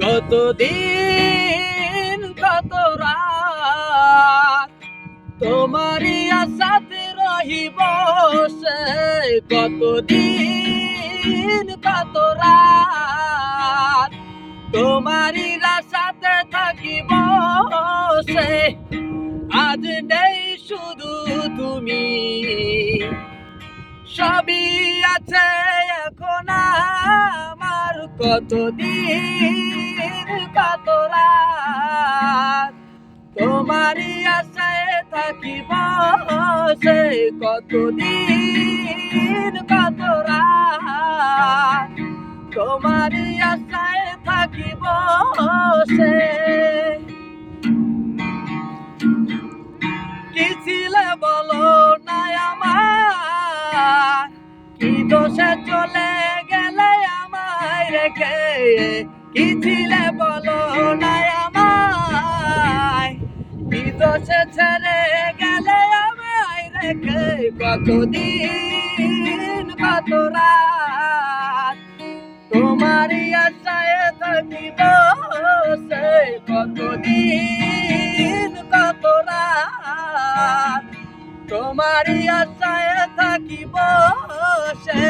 কতদিন কত রাত তোমারই আশাতে রহিব সে, কতদিন কত রাত তোমারই আশাতে থাকিব সে। আজ নেই শুধু তুমি, সবই আছে এখন আমার, কতদিন কত রাত তোমারই আশায় থাকিব সে, কতদিন কত রাত তোমারই আশায় থাকিব সে। কি ছিলে বলো না আমার, কি দোষে চলে গেলে আমায় রেখে, কি ছিলে বলো না আমায়, কি দোষে ছেড়ে গেলে আমায় রেখে, কতদিন কত রাত তোমারই আশায় থাকিব সে, কতদিন কত রাত তোমারই আশায় থাকিব সে।